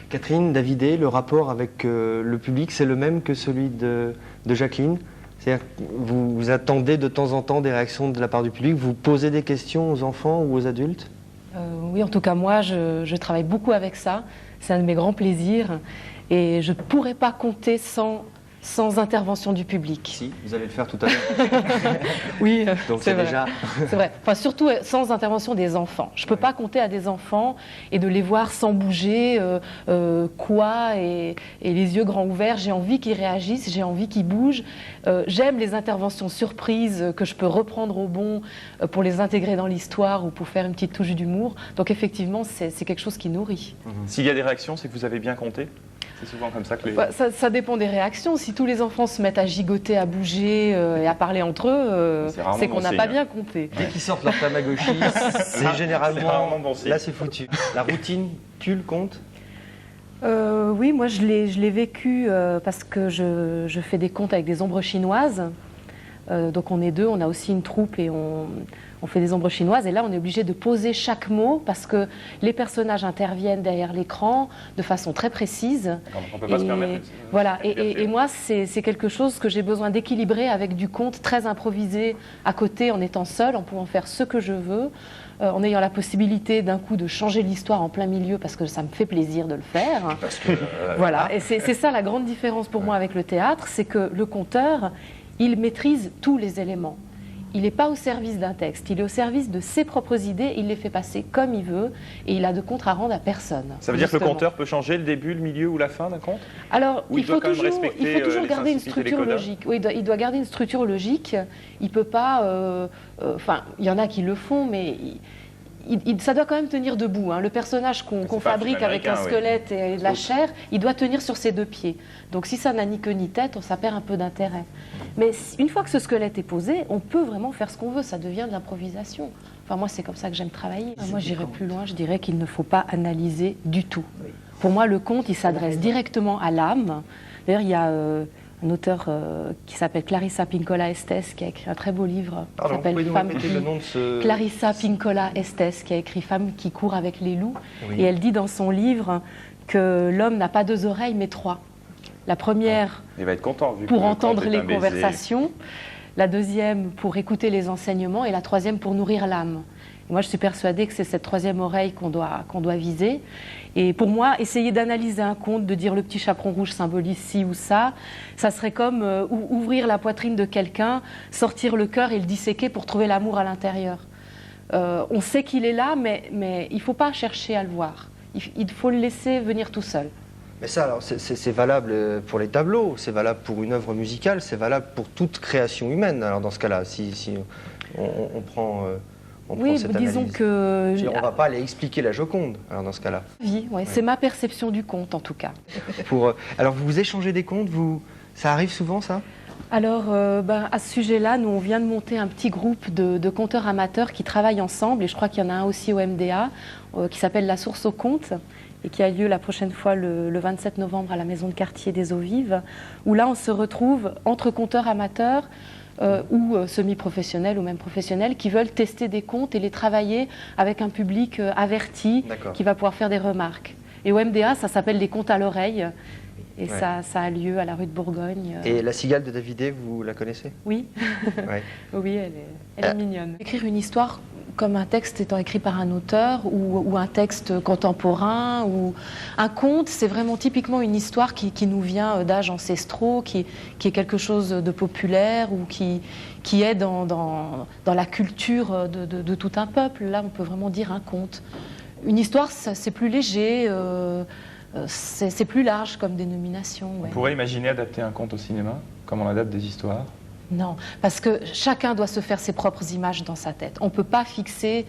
Catherine, Davidé, le rapport avec le public, c'est le même que celui de Jacqueline? C'est-à-dire que vous attendez de temps en temps des réactions de la part du public, vous posez des questions aux enfants ou aux adultes? Oui, en tout cas, moi, je travaille beaucoup avec ça. C'est un de mes grands plaisirs. Et je ne pourrais pas compter sans intervention du public. Si, vous allez le faire tout à l'heure. Oui, donc c'est déjà... c'est vrai. Enfin, surtout sans intervention des enfants. Je ne peux pas compter à des enfants et de les voir sans bouger, et les yeux grands ouverts. J'ai envie qu'ils réagissent, j'ai envie qu'ils bougent. J'aime les interventions surprises que je peux reprendre au bon pour les intégrer dans l'histoire ou pour faire une petite touche d'humour. Donc effectivement, c'est quelque chose qui nourrit. S'il y a des réactions, c'est que vous avez bien compté? C'est souvent comme ça que les... Ça dépend des réactions. Si tous les enfants se mettent à gigoter, à bouger et à parler entre eux, c'est qu'on n'a pas bien compté. Dès qu'ils sortent leur Tamagotchi, c'est généralement... bon signe. Là, c'est foutu. La routine, tu le comptes? Oui, moi je l'ai vécu parce que je fais des contes avec des ombres chinoises. Donc on est deux, on a aussi une troupe et on fait des ombres chinoises. Et là, on est obligé de poser chaque mot parce que les personnages interviennent derrière l'écran de façon très précise. On ne peut pas se permettre. Voilà. Et moi, c'est quelque chose que j'ai besoin d'équilibrer avec du conte très improvisé à côté, en étant seule, en pouvant faire ce que je veux, en ayant la possibilité d'un coup de changer l'histoire en plein milieu parce que ça me fait plaisir de le faire. Parce que, voilà. Et c'est ça la grande différence pour moi avec le théâtre, c'est que le conteur, il maîtrise tous les éléments. Il n'est pas au service d'un texte, il est au service de ses propres idées, il les fait passer comme il veut et il a de compte à rendre à personne. Ça veut dire que le conteur peut changer le début, le milieu ou la fin d'un conte? Alors, il faut toujours les garder une sensibilités, structure logique. Oui, il doit garder une structure logique. Il ne peut pas... Enfin, il y en a qui le font, mais... ça doit quand même tenir debout. Hein. Le personnage qu'on fabrique avec un squelette et de la chair, il doit tenir sur ses deux pieds. Donc si ça n'a ni queue ni tête, ça perd un peu d'intérêt. Mais une fois que ce squelette est posé, on peut vraiment faire ce qu'on veut. Ça devient de l'improvisation. Enfin, moi, c'est comme ça que j'aime travailler. Moi, j'irais plus loin. Je dirais qu'il ne faut pas analyser du tout. Pour moi, le conte, il s'adresse directement à l'âme. D'ailleurs, il y a... un auteur qui s'appelle Clarissa Pinkola Estés, qui a écrit un très beau livre qui s'appelle Clarissa Pinkola Estés, qui a écrit Femme qui court avec les loups. Oui. Et elle dit dans son livre que l'homme n'a pas deux oreilles, mais trois. La première il va être content, vu pour entendre les conversations, la deuxième pour écouter les enseignements et la troisième pour nourrir l'âme. Moi, je suis persuadée que c'est cette troisième oreille qu'on doit viser. Et pour moi, essayer d'analyser un conte, de dire le petit chaperon rouge symbolise ci ou ça serait comme ouvrir la poitrine de quelqu'un, sortir le cœur et le disséquer pour trouver l'amour à l'intérieur. On sait qu'il est là, mais il ne faut pas chercher à le voir. Il faut le laisser venir tout seul. Mais ça, alors, c'est valable pour les tableaux, c'est valable pour une œuvre musicale, c'est valable pour toute création humaine. Alors dans ce cas-là, si on prend... oui, disons que... on ne va pas aller expliquer la Joconde, alors dans ce cas-là. Oui, ouais. C'est ma perception du conte, en tout cas. Alors, vous échangez des contes, ça arrive souvent, ça? Alors, à ce sujet-là, nous, on vient de monter un petit groupe de conteurs amateurs qui travaillent ensemble, et je crois qu'il y en a un aussi au MDA, qui s'appelle La Source au Conte, et qui a lieu la prochaine fois le 27 novembre à la Maison de Quartier des Eaux Vives, où là, on se retrouve entre conteurs amateurs, ou semi-professionnels ou même professionnels qui veulent tester des contes et les travailler avec un public averti qui va pouvoir faire des remarques. Et au MDA, ça s'appelle des contes à l'oreille et ça a lieu à la rue de Bourgogne. Et La Cigale de Davidé, vous la connaissez? Oui, oui, elle est mignonne. Écrire une histoire comme un texte étant écrit par un auteur ou un texte contemporain ou un conte, c'est vraiment typiquement une histoire qui nous vient d'âges ancestraux, qui est quelque chose de populaire ou qui est dans la culture de tout un peuple. Là, on peut vraiment dire un conte. Une histoire, c'est plus léger, c'est plus large comme dénomination. Ouais. On pourrait imaginer adapter un conte au cinéma, comme on adapte des histoires? Non, parce que chacun doit se faire ses propres images dans sa tête. On ne peut pas fixer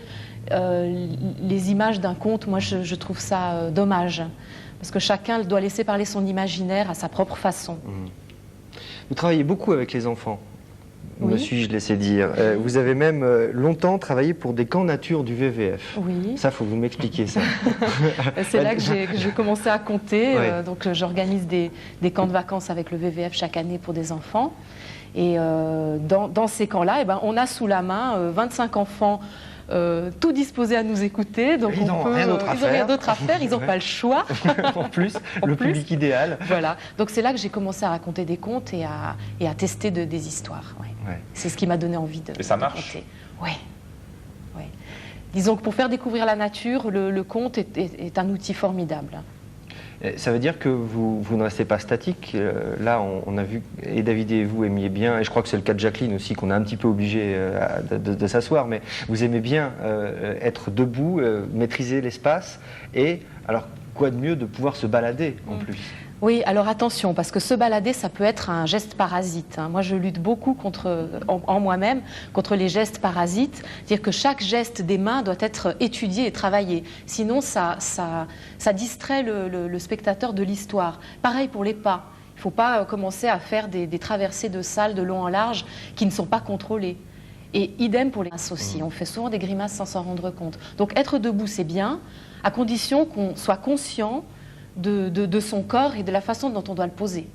les images d'un conte. Moi, je trouve ça dommage. Parce que chacun doit laisser parler son imaginaire à sa propre façon. Vous travaillez beaucoup avec les enfants, me suis-je laissé dire. Vous avez même longtemps travaillé pour des camps nature du VVF. Oui. Ça, il faut que vous m'expliquiez ça. C'est là que j'ai commencé à compter. Donc, j'organise des camps de vacances avec le VVF chaque année pour des enfants. Et dans ces camps-là, on a sous la main 25 enfants tout disposés à nous écouter. Donc ils n'ont rien d'autre à faire. Ils n'ont pas le choix. En plus, le public idéal. Voilà. Donc c'est là que j'ai commencé à raconter des contes et à tester des histoires. Ouais. Ouais. C'est ce qui m'a donné envie de. Et ça marche. Oui. Ouais. Disons que pour faire découvrir la nature, le conte est un outil formidable. Ça veut dire que vous ne restez pas statique. Là, on a vu, et David et vous aimiez bien, et je crois que c'est le cas de Jacqueline aussi, qu'on a un petit peu obligé de s'asseoir, mais vous aimez bien être debout, maîtriser l'espace, et alors quoi de mieux de pouvoir se balader en plus? Oui, alors attention, parce que se balader, ça peut être un geste parasite. Moi, je lutte beaucoup en moi-même contre les gestes parasites. C'est-à-dire que chaque geste des mains doit être étudié et travaillé. Sinon, ça distrait le spectateur de l'histoire. Pareil pour les pas. Il ne faut pas commencer à faire des traversées de salles de long en large qui ne sont pas contrôlées. Et idem pour les grimaces aussi. On fait souvent des grimaces sans s'en rendre compte. Donc être debout, c'est bien, à condition qu'on soit conscient de son corps et de la façon dont on doit le poser.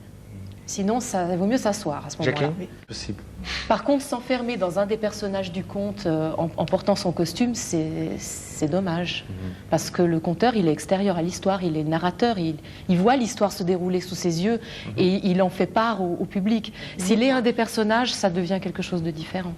Sinon, il vaut mieux s'asseoir à ce moment-là. Jacqueline, possible. Par contre, s'enfermer dans un des personnages du conte en portant son costume, c'est dommage. Parce que le conteur, il est extérieur à l'histoire, il est narrateur, il voit l'histoire se dérouler sous ses yeux et il en fait part au public. S'il est un des personnages, ça devient quelque chose de différent.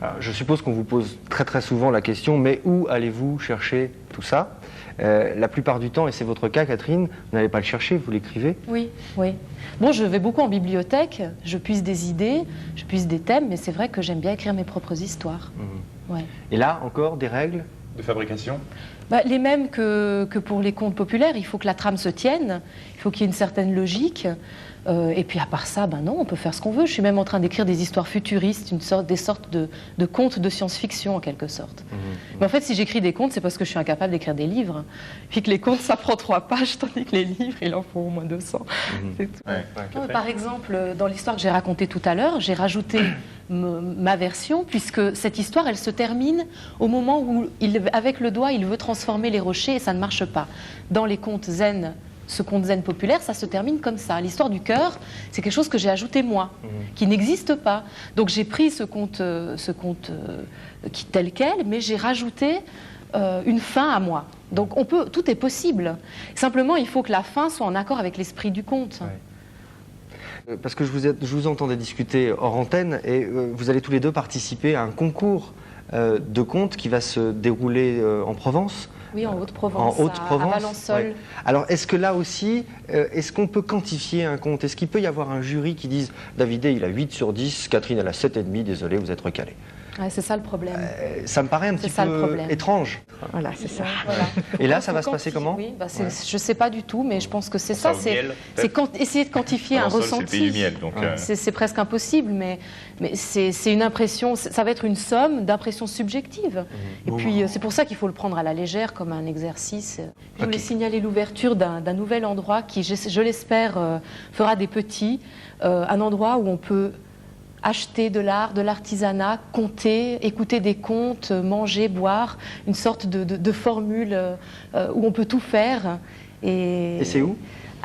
Alors, je suppose qu'on vous pose très très souvent la question, mais où allez-vous chercher tout ça ? La plupart du temps, et c'est votre cas, Catherine, vous n'allez pas le chercher, vous l'écrivez? Oui, oui. Bon, je vais beaucoup en bibliothèque, je puise des idées, je puise des thèmes, mais c'est vrai que j'aime bien écrire mes propres histoires. Ouais. Et là, encore, des règles de fabrication? Les mêmes que pour les contes populaires. Il faut que la trame se tienne, il faut qu'il y ait une certaine logique. Et puis à part ça, non, on peut faire ce qu'on veut. Je suis même en train d'écrire des histoires futuristes, des sortes de contes de science-fiction en quelque sorte. Mais en fait, si j'écris des contes, c'est parce que je suis incapable d'écrire des livres. Puis que les contes, ça prend 3 pages, tandis que les livres, il en faut au moins 200. C'est tout. Par exemple, dans l'histoire que j'ai racontée tout à l'heure, j'ai rajouté ma version, puisque cette histoire, elle se termine au moment où, avec le doigt, il veut transformer les rochers et ça ne marche pas. Dans les contes zen, ce conte zen populaire, ça se termine comme ça. L'histoire du cœur, c'est quelque chose que j'ai ajouté moi, qui n'existe pas. Donc j'ai pris ce conte tel quel, mais j'ai rajouté une fin à moi. Donc tout est possible. Simplement, il faut que la fin soit en accord avec l'esprit du conte. Ouais. Parce que je vous entendais discuter hors antenne, et vous allez tous les deux participer à un concours de contes qui va se dérouler en Provence. Oui, en Haute-Provence, à Valençol. Ouais. Alors, est-ce que là aussi, est-ce qu'on peut quantifier un conte? Est-ce qu'il peut y avoir un jury qui dise « Davidé, il a 8 sur 10, Catherine, elle a 7,5, désolé, vous êtes recalé ». Ouais, c'est ça le problème. Ça me paraît un petit peu étrange. Voilà, c'est ça. Voilà. Et là, ça va se passer comment? Oui, je ne sais pas du tout, mais je pense que c'est ça. C'est essayer de quantifier un ressenti. C'est le pays du miel, donc. C'est presque impossible, mais c'est une impression. Ça va être une somme d'impressions subjectives. Et puis, c'est pour ça qu'il faut le prendre à la légère, comme un exercice. Je voulais signaler l'ouverture d'un nouvel endroit qui, je l'espère, fera des petits. Un endroit où on peut acheter de l'art, de l'artisanat, compter, écouter des contes, manger, boire, une sorte de formule où on peut tout faire. Et c'est où?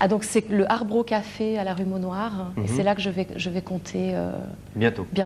Donc c'est le Arbreau Café à la rue Maunoir, et c'est là que je vais compter. Bientôt.